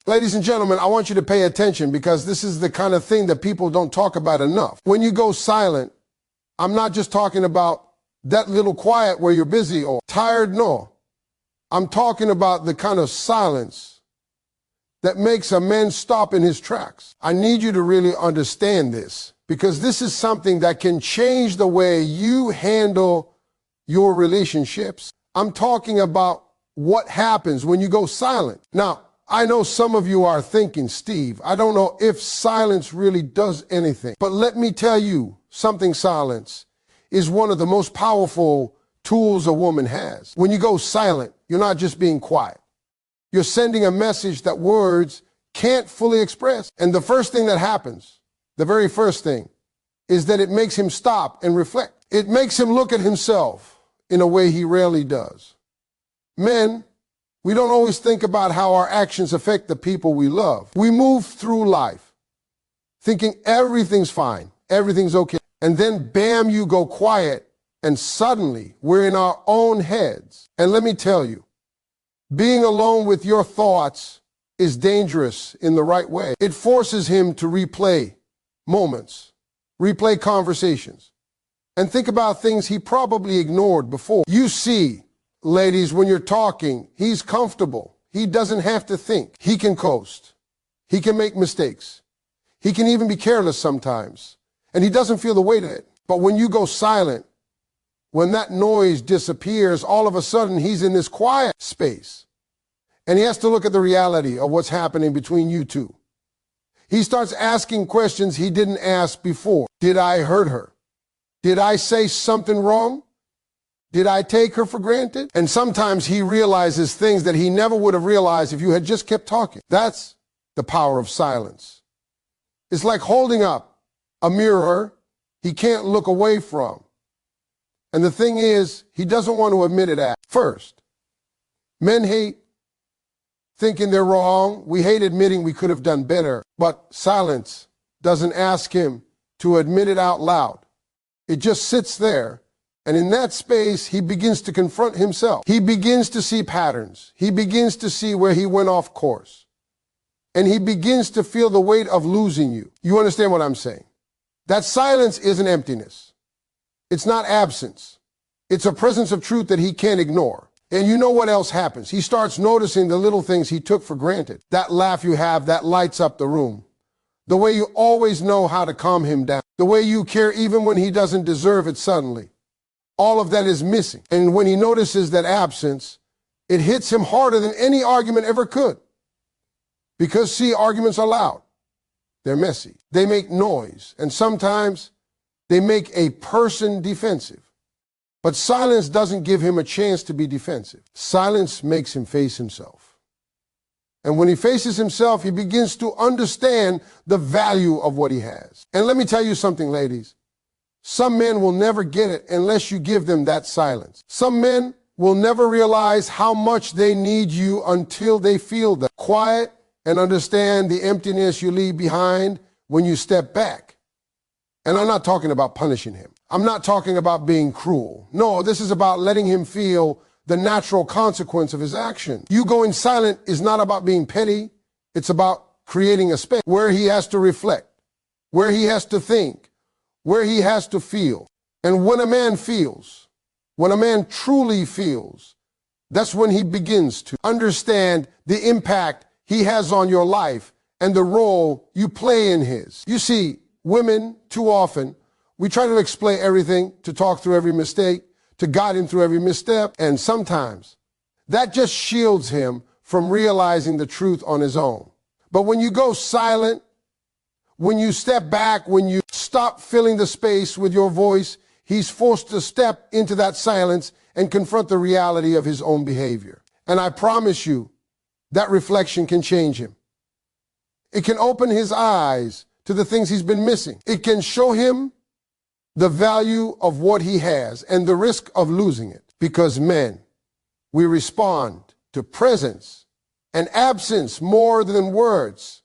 Ladies and gentlemen, I want you to pay attention because this is the kind of thing that people don't talk about enough. When you go silent, I'm not just talking about that little quiet where you're busy or tired, no. I'm talking about the kind of silence that makes a man stop in his tracks. I need you to really understand this because this is something that can change the way you handle your relationships. I'm talking about what happens when you go silent. Now, I know some of you are thinking, Steve, I don't know if silence really does anything. But let me tell you something, silence is one of the most powerful tools a woman has. When you go silent, you're not just being quiet. You're sending a message that words can't fully express. And the first thing that happens, the very first thing, is that it makes him stop and reflect. It makes him look at himself in a way he rarely does. Men, we don't always think about how our actions affect the people we love. We move through life thinking everything's fine, everything's okay. And then, bam, you go quiet, and suddenly we're in our own heads. And let me tell you, being alone with your thoughts is dangerous in the right way. It forces him to replay moments, replay conversations, and think about things he probably ignored before. You see, ladies, when you're talking, he's comfortable. He doesn't have to think. He can coast. He can make mistakes. He can even be careless sometimes. And he doesn't feel the weight of it. But when you go silent, when that noise disappears, all of a sudden he's in this quiet space. And he has to look at the reality of what's happening between you two. He starts asking questions he didn't ask before. Did I hurt her? Did I say something wrong? Did I take her for granted? And sometimes he realizes things that he never would have realized if you had just kept talking. That's the power of silence. It's like holding up a mirror he can't look away from. And the thing is, he doesn't want to admit it at first. Men hate thinking they're wrong. We hate admitting we could have done better. But silence doesn't ask him to admit it out loud. It just sits there. And in that space, he begins to confront himself. He begins to see patterns. He begins to see where he went off course. And he begins to feel the weight of losing you. You understand what I'm saying? That silence isn't emptiness. It's not absence. It's a presence of truth that he can't ignore. And you know what else happens? He starts noticing the little things he took for granted. That laugh you have that lights up the room. The way you always know how to calm him down. The way you care even when he doesn't deserve it suddenly. All of that is missing. And when he notices that absence, it hits him harder than any argument ever could. Because, see, arguments are loud. They're messy. They make noise. And sometimes they make a person defensive. But silence doesn't give him a chance to be defensive. Silence makes him face himself. And when he faces himself, he begins to understand the value of what he has. And let me tell you something, ladies. Some men will never get it unless you give them that silence. Some men will never realize how much they need you until they feel the quiet and understand the emptiness you leave behind when you step back. And I'm not talking about punishing him. I'm not talking about being cruel. No, this is about letting him feel the natural consequence of his action. You going silent is not about being petty. It's about creating a space where he has to reflect, where he has to think, where he has to feel. And when a man feels, when a man truly feels, that's when he begins to understand the impact he has on your life and the role you play in his. You see, women, too often, we try to explain everything, to talk through every mistake, to guide him through every misstep, and sometimes that just shields him from realizing the truth on his own. But when you go silent, when you step back, when you stop filling the space with your voice, he's forced to step into that silence and confront the reality of his own behavior. And I promise you, that reflection can change him. It can open his eyes to the things he's been missing. It can show him the value of what he has and the risk of losing it. Because men, we respond to presence and absence more than words.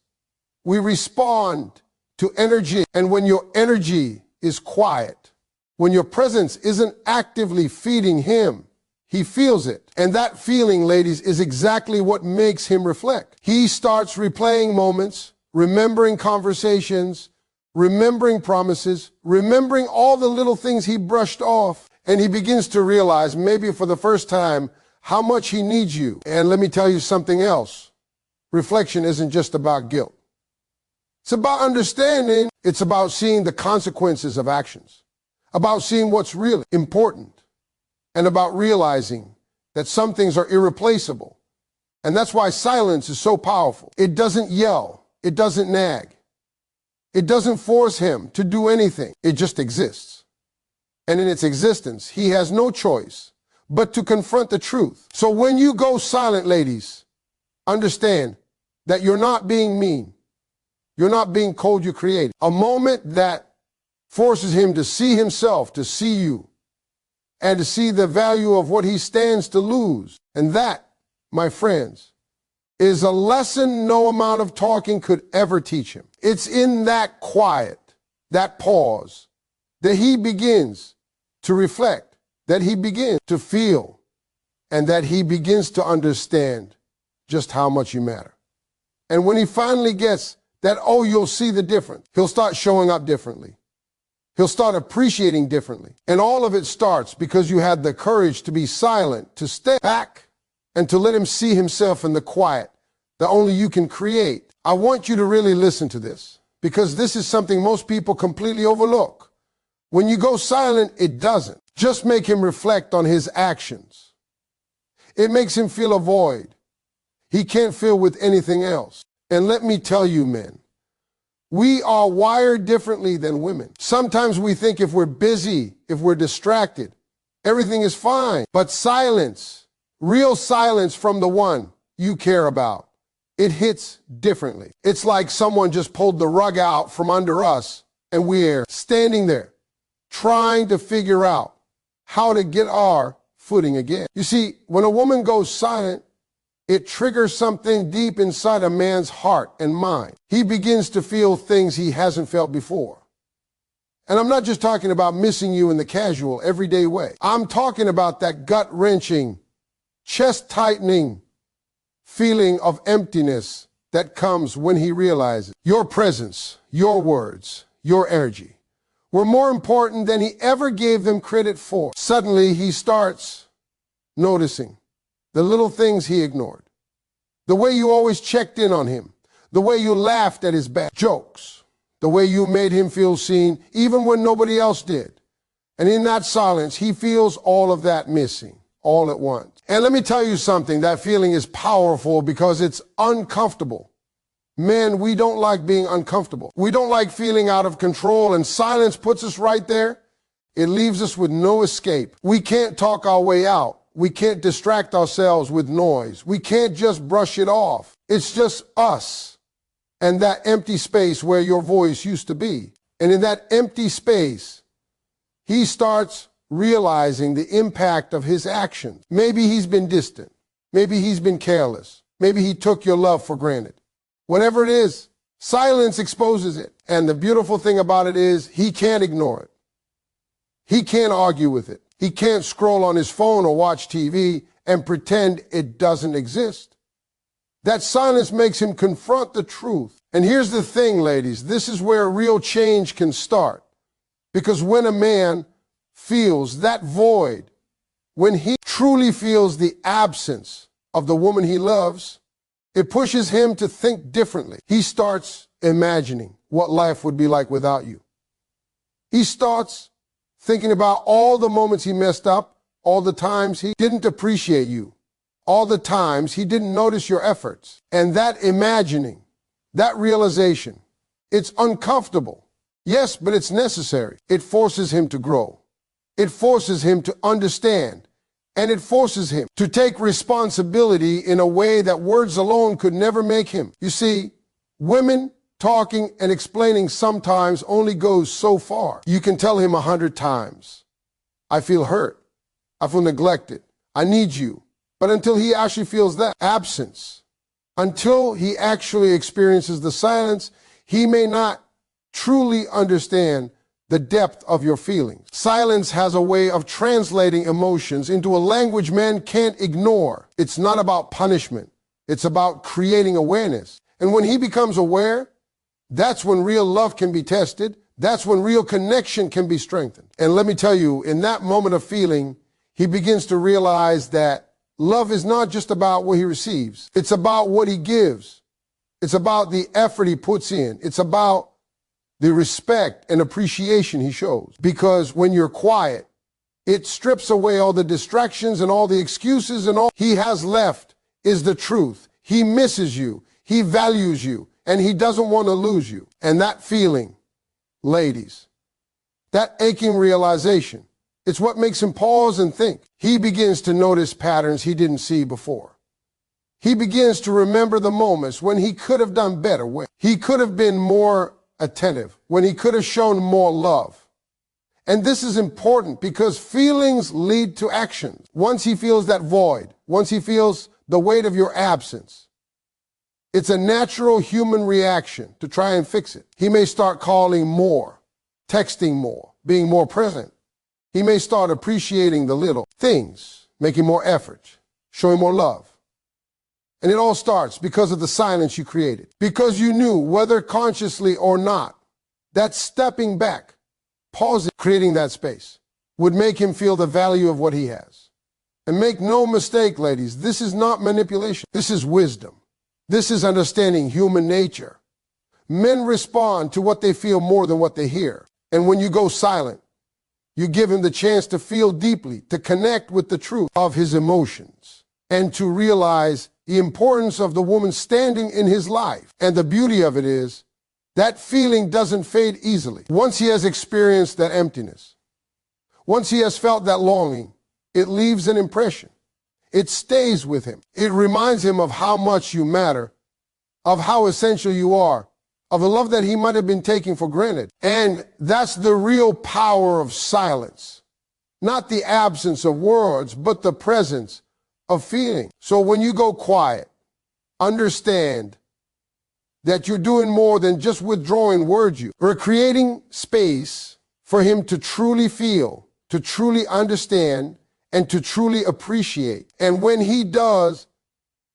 We respond to energy. And when your energy is quiet, when your presence isn't actively feeding him, He feels it. And that feeling, ladies, is exactly what makes him reflect. He starts replaying moments, remembering conversations, remembering promises, remembering all the little things he brushed off. And he begins to realize, maybe for the first time, how much he needs you. And let me tell you something else. Reflection isn't just about guilt. It's about understanding. It's about seeing the consequences of actions, about seeing what's really important, and about realizing that some things are irreplaceable. And that's why silence is so powerful. It doesn't yell. It doesn't nag. It doesn't force him to do anything. It just exists. And in its existence, he has no choice but to confront the truth. So when you go silent, ladies, understand that you're not being mean. You're not being cold, you created. A moment that forces him to see himself, to see you, and to see the value of what he stands to lose. And that, my friends, is a lesson no amount of talking could ever teach him. It's in that quiet, that pause, that he begins to reflect, that he begins to feel, and that he begins to understand just how much you matter. And when he finally gets that, oh, you'll see the difference, he'll start showing up differently. He'll start appreciating differently. And all of it starts because you had the courage to be silent, to step back, and to let him see himself in the quiet that only you can create. I want you to really listen to this, because this is something most people completely overlook. When you go silent, it doesn't just make him reflect on his actions. It makes him feel a void he can't fill with anything else. And let me tell you, men, we are wired differently than women. Sometimes we think if we're busy, if we're distracted, everything is fine. But silence, real silence from the one you care about, it hits differently. It's like someone just pulled the rug out from under us and we're standing there trying to figure out how to get our footing again. You see, when a woman goes silent, it triggers something deep inside a man's heart and mind. He begins to feel things he hasn't felt before. And I'm not just talking about missing you in the casual, everyday way. I'm talking about that gut-wrenching, chest-tightening feeling of emptiness that comes when he realizes your presence, your words, your energy were more important than he ever gave them credit for. Suddenly, he starts noticing the little things he ignored, the way you always checked in on him, the way you laughed at his bad jokes, the way you made him feel seen even when nobody else did. And in that silence, he feels all of that missing all at once. And let me tell you something, that feeling is powerful because it's uncomfortable. Men, we don't like being uncomfortable. We don't like feeling out of control, and silence puts us right there. It leaves us with no escape. We can't talk our way out. We can't distract ourselves with noise. We can't just brush it off. It's just us and that empty space where your voice used to be. And in that empty space, he starts realizing the impact of his actions. Maybe he's been distant. Maybe he's been careless. Maybe he took your love for granted. Whatever it is, silence exposes it. And the beautiful thing about it is he can't ignore it. He can't argue with it. He can't scroll on his phone or watch TV and pretend it doesn't exist. That silence makes him confront the truth. And here's the thing, ladies, this is where real change can start. Because when a man feels that void, when he truly feels the absence of the woman he loves, it pushes him to think differently. He starts imagining what life would be like without you. He starts thinking about all the moments he messed up, all the times he didn't appreciate you, all the times he didn't notice your efforts. And that imagining, that realization, it's uncomfortable. Yes, but it's necessary. It forces him to grow. It forces him to understand. And it forces him to take responsibility in a way that words alone could never make him. You see, women talking and explaining sometimes only goes so far. You can tell him 100 times, I feel hurt. I feel neglected. I need you. But until he actually feels that absence, until he actually experiences the silence, he may not truly understand the depth of your feelings. Silence has a way of translating emotions into a language man can't ignore. It's not about punishment. It's about creating awareness. And when he becomes aware, that's when real love can be tested. That's when real connection can be strengthened. And let me tell you, in that moment of feeling, he begins to realize that love is not just about what he receives. It's about what he gives. It's about the effort he puts in. It's about the respect and appreciation he shows. Because when you're quiet, it strips away all the distractions and all the excuses, and all he has left is the truth. He misses you. He values you, and he doesn't want to lose you. And that feeling, ladies, that aching realization, it's what makes him pause and think. He begins to notice patterns he didn't see before. He begins to remember the moments when he could have done better, when he could have been more attentive, when he could have shown more love. And this is important because feelings lead to actions. Once he feels that void, once he feels the weight of your absence, it's a natural human reaction to try and fix it. He may start calling more, texting more, being more present. He may start appreciating the little things, making more effort, showing more love. And it all starts because of the silence you created. Because you knew, whether consciously or not, that stepping back, pausing, creating that space, would make him feel the value of what he has. And make no mistake, ladies, this is not manipulation. This is wisdom. This is understanding human nature. Men respond to what they feel more than what they hear. And when you go silent, you give him the chance to feel deeply, to connect with the truth of his emotions, and to realize the importance of the woman standing in his life. And the beauty of it is, that feeling doesn't fade easily. Once he has experienced that emptiness, once he has felt that longing, it leaves an impression. It stays with him. It reminds him of how much you matter, of how essential you are, of the love that he might have been taking for granted. And that's the real power of silence. Not the absence of words, but the presence of feeling. So when you go quiet, understand that you're doing more than just withdrawing words. You're creating space for him to truly feel, to truly understand, and to truly appreciate. And when he does,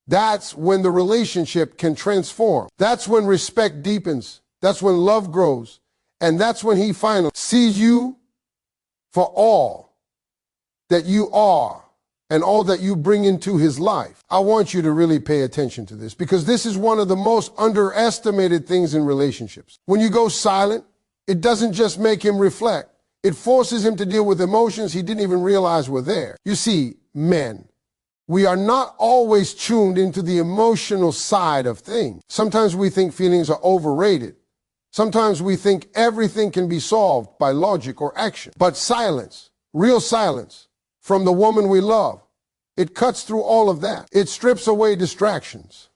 that's when the relationship can transform. That's when respect deepens. That's when love grows. And that's when he finally sees you for all that you are and all that you bring into his life. I want you to really pay attention to this, because this is one of the most underestimated things in relationships. When you go silent, it doesn't just make him reflect. It forces him to deal with emotions he didn't even realize were there. You see, men, we are not always tuned into the emotional side of things. Sometimes we think feelings are overrated. Sometimes we think everything can be solved by logic or action. But silence, real silence, from the woman we love, it cuts through all of that. It strips away distractions.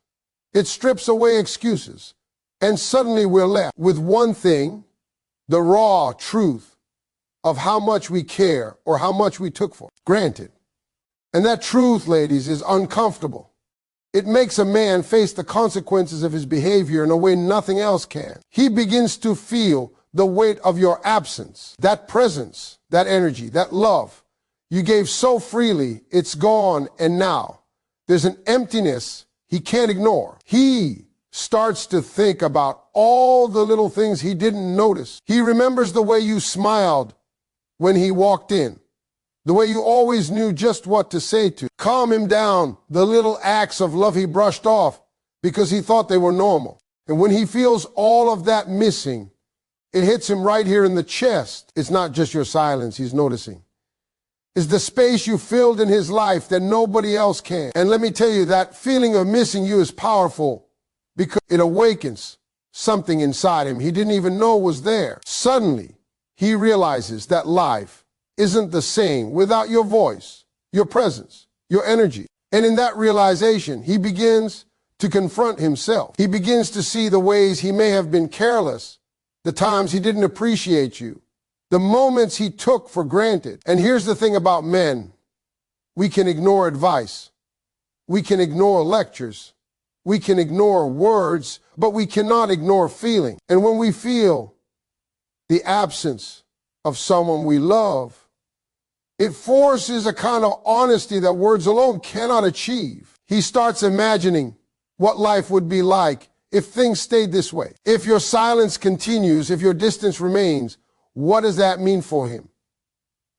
It strips away excuses. And suddenly we're left with one thing, the raw truth of how much we care or how much we took for granted. And that truth, ladies, is uncomfortable. It makes a man face the consequences of his behavior in a way nothing else can. He begins to feel the weight of your absence, that presence, that energy, that love you gave so freely. It's gone, and now there's an emptiness he can't ignore. He starts to think about all the little things he didn't notice. He remembers the way you smiled when he walked in, the way you always knew just what to say to calm him down, the little acts of love he brushed off because he thought they were normal. And when he feels all of that missing, it hits him right here in the chest. It's not just your silence he's noticing. It's the space you filled in his life that nobody else can. And let me tell you, that feeling of missing you is powerful because it awakens something inside him he didn't even know was there. Suddenly, he realizes that life isn't the same without your voice, your presence, your energy. And in that realization, he begins to confront himself. He begins to see the ways he may have been careless, the times he didn't appreciate you, the moments he took for granted. And here's the thing about men. We can ignore advice. We can ignore lectures. We can ignore words, but we cannot ignore feeling. And when we feel the absence of someone we love, it forces a kind of honesty that words alone cannot achieve. He starts imagining what life would be like if things stayed this way. If your silence continues, if your distance remains, what does that mean for him?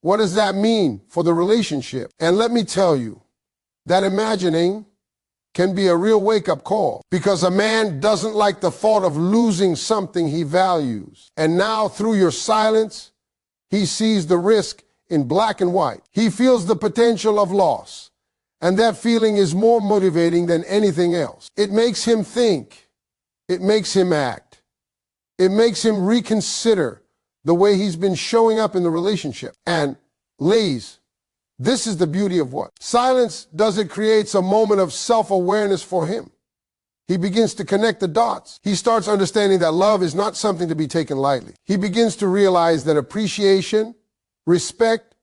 What does that mean for the relationship? And let me tell you, that imagining can be a real wake-up call, because a man doesn't like the thought of losing something he values. And now, through your silence, he sees the risk in black and white. He feels the potential of loss, and that feeling is more motivating than anything else. It makes him think. It makes him act. It makes him reconsider the way he's been showing up in the relationship. And ladies, this is the beauty of what silence does. It creates a moment of self-awareness for him. He begins to connect the dots. He starts understanding that love is not something to be taken lightly. He begins to realize that appreciation, respect,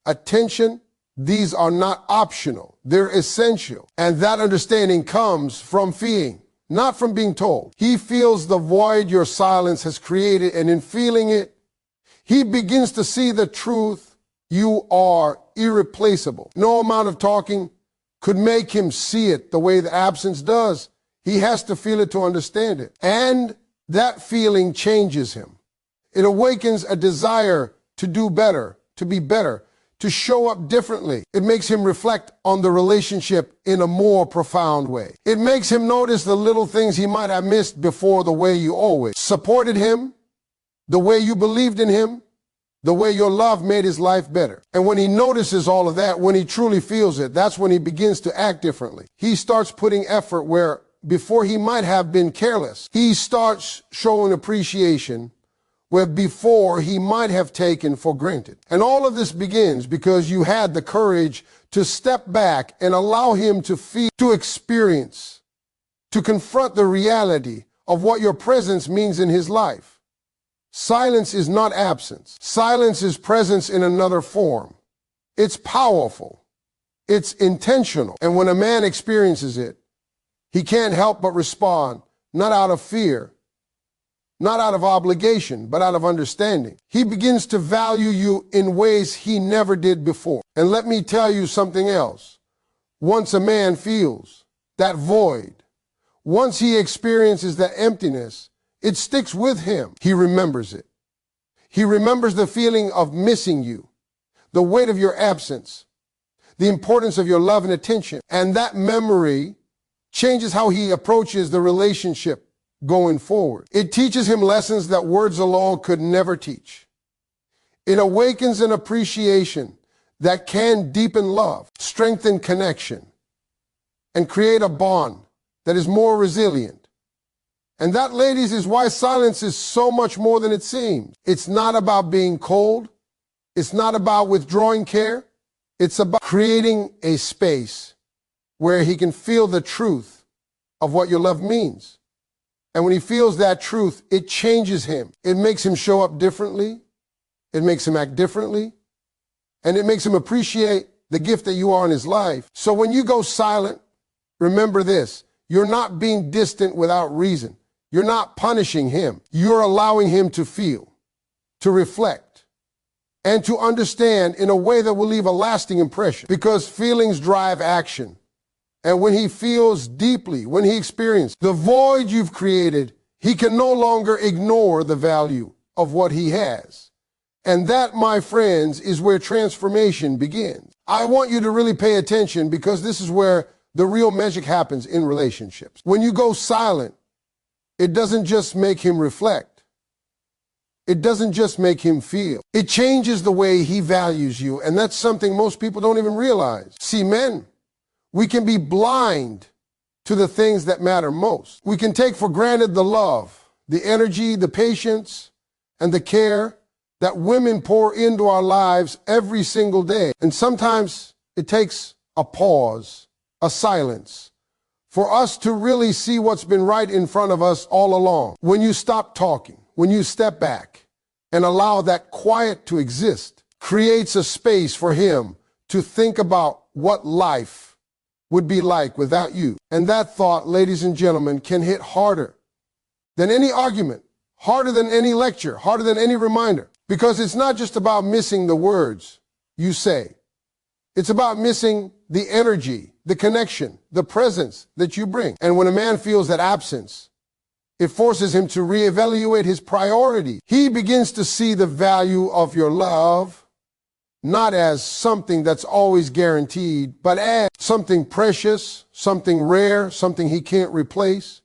attention, these are not optional. They're essential. And that understanding comes from feeling, not from being told. He feels the void your silence has created, and in feeling it, he begins to see the truth. You are irreplaceable. No amount of talking could make him see it the way the absence does. He has to feel it to understand it. And that feeling changes him. It awakens a desire to do better, to be better, to show up differently. It makes him reflect on the relationship in a more profound way. It makes him notice the little things he might have missed before, the way you always supported him, the way you believed in him, the way your love made his life better. And when he notices all of that, when he truly feels it, that's when he begins to act differently. He starts putting effort where before he might have been careless. He starts showing appreciation where before he might have taken for granted. And all of this begins because you had the courage to step back and allow him to feel, to experience, to confront the reality of what your presence means in his life. Silence is not absence. Silence is presence in another form. It's powerful. It's intentional. And when a man experiences it, he can't help but respond, not out of fear, not out of obligation, but out of understanding. He begins to value you in ways he never did before. And let me tell you something else. Once a man feels that void, once he experiences that emptiness, it sticks with him. He remembers it. He remembers the feeling of missing you, the weight of your absence, the importance of your love and attention. And that memory changes how he approaches the relationship going forward. It teaches him lessons that words alone could never teach. It awakens an appreciation that can deepen love, strengthen connection, and create a bond that is more resilient. And that, ladies, is why silence is so much more than it seems. It's not about being cold. It's not about withdrawing care. It's about creating a space where he can feel the truth of what your love means. And when he feels that truth, it changes him. It makes him show up differently. It makes him act differently. And it makes him appreciate the gift that you are in his life. So when you go silent, remember this. You're not being distant without reason. You're not punishing him. You're allowing him to feel, to reflect, and to understand in a way that will leave a lasting impression, because feelings drive action. And when he feels deeply, when he experiences the void you've created, he can no longer ignore the value of what he has. And that, my friends, is where transformation begins. I want you to really pay attention, because this is where the real magic happens in relationships. When you go silent, it doesn't just make him reflect. It doesn't just make him feel. It changes the way he values you, and that's something most people don't even realize. See, men, we can be blind to the things that matter most. We can take for granted the love, the energy, the patience, and the care that women pour into our lives every single day. And sometimes it takes a pause, a silence, for us to really see what's been right in front of us all along. When you stop talking, when you step back and allow that quiet to exist, creates a space for him to think about what life would be like without you. And that thought, ladies and gentlemen, can hit harder than any argument, harder than any lecture, harder than any reminder. Because it's not just about missing the words you say. It's about missing the energy, the connection, the presence that you bring. And when a man feels that absence, it forces him to reevaluate his priority. He begins to see the value of your love, not as something that's always guaranteed, but as something precious, something rare, something he can't replace.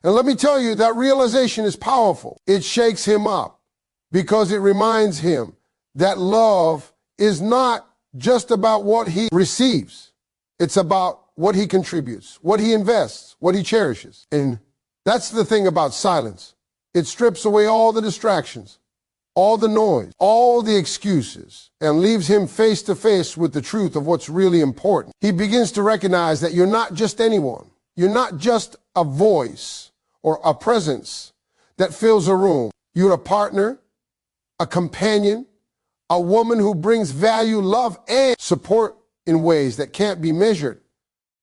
And let me tell you, that realization is powerful. It shakes him up because it reminds him that love is not just about what he receives. It's about what he contributes, what he invests, what he cherishes. And that's the thing about silence. It strips away all the distractions, all the noise, all the excuses, and leaves him face to face with the truth of what's really important. He begins to recognize that you're not just anyone. You're not just a voice or a presence that fills a room. You're a partner, a companion, a woman who brings value, love, and support in ways that can't be measured,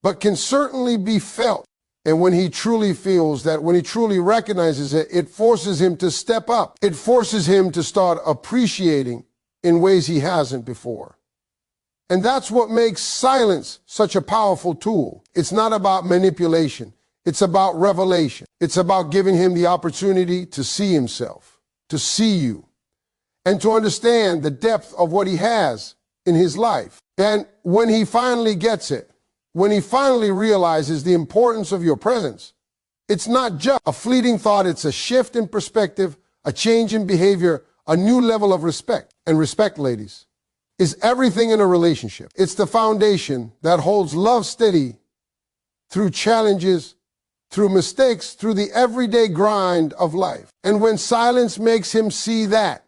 but can certainly be felt. And when he truly feels that, when he truly recognizes it, it forces him to step up. It forces him to start appreciating in ways he hasn't before. And that's what makes silence such a powerful tool. It's not about manipulation. It's about revelation. It's about giving him the opportunity to see himself, to see you, and to understand the depth of what he has in his life. And when he finally gets it, when he finally realizes the importance of your presence, it's not just a fleeting thought, it's a shift in perspective, a change in behavior, a new level of respect. And respect, ladies, is everything in a relationship. It's the foundation that holds love steady through challenges, through mistakes, through the everyday grind of life. And when silence makes him see that,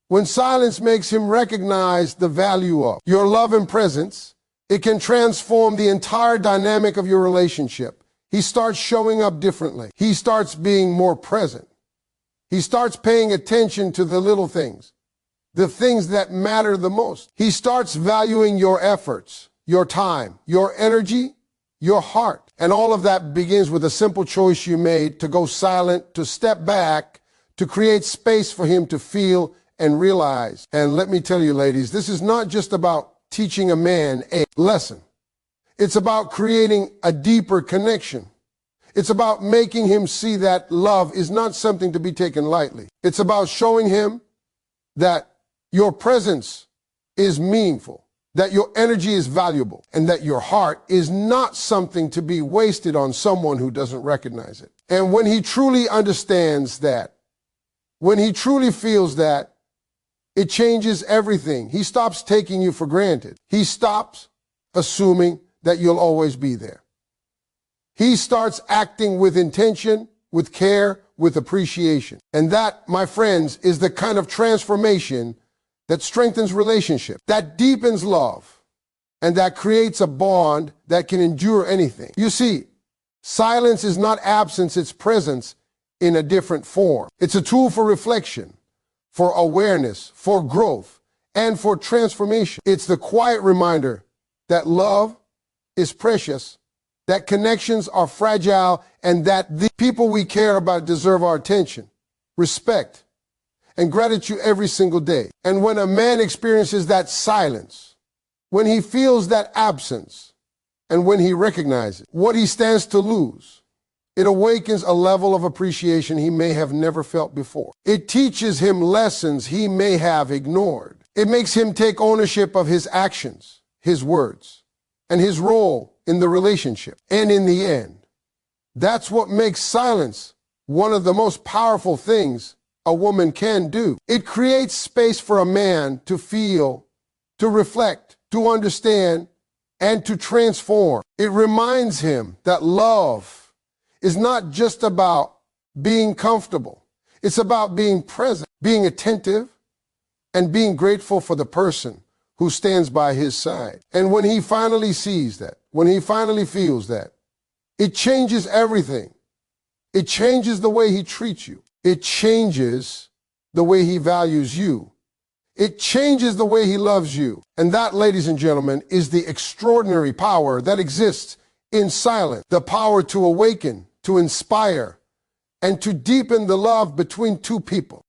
when silence makes him recognize the value of your love and presence, it can transform the entire dynamic of your relationship. He starts showing up differently. He starts being more present. He starts paying attention to the little things, the things that matter the most. He starts valuing your efforts, your time, your energy, your heart. And all of that begins with a simple choice you made to go silent, to step back, to create space for him to feel and realize. And let me tell you, ladies, this is not just about teaching a man a lesson. It's about creating a deeper connection. It's about making him see that love is not something to be taken lightly. It's about showing him that your presence is meaningful, that your energy is valuable, and that your heart is not something to be wasted on someone who doesn't recognize it. And when he truly understands that, when he truly feels that, it changes everything. He stops taking you for granted. He stops assuming that you'll always be there. He starts acting with intention, with care, with appreciation. And that, my friends, is the kind of transformation that strengthens relationship, that deepens love, and that creates a bond that can endure anything. You see, silence is not absence, it's presence in a different form. It's a tool for reflection, for awareness, for growth, and for transformation. It's the quiet reminder that love is precious, that connections are fragile, and that the people we care about deserve our attention, respect, and gratitude every single day. And when a man experiences that silence, when he feels that absence, and when he recognizes what he stands to lose, it awakens a level of appreciation he may have never felt before. It teaches him lessons he may have ignored. It makes him take ownership of his actions, his words, and his role in the relationship. And in the end, that's what makes silence one of the most powerful things a woman can do. It creates space for a man to feel, to reflect, to understand, and to transform. It reminds him that love is not just about being comfortable. It's about being present, being attentive, and being grateful for the person who stands by his side. And when he finally sees that, when he finally feels that, it changes everything. It changes the way he treats you. It changes the way he values you. It changes the way he loves you. And that, ladies and gentlemen, is the extraordinary power that exists in silence, the power to awaken, to inspire, and to deepen the love between two people.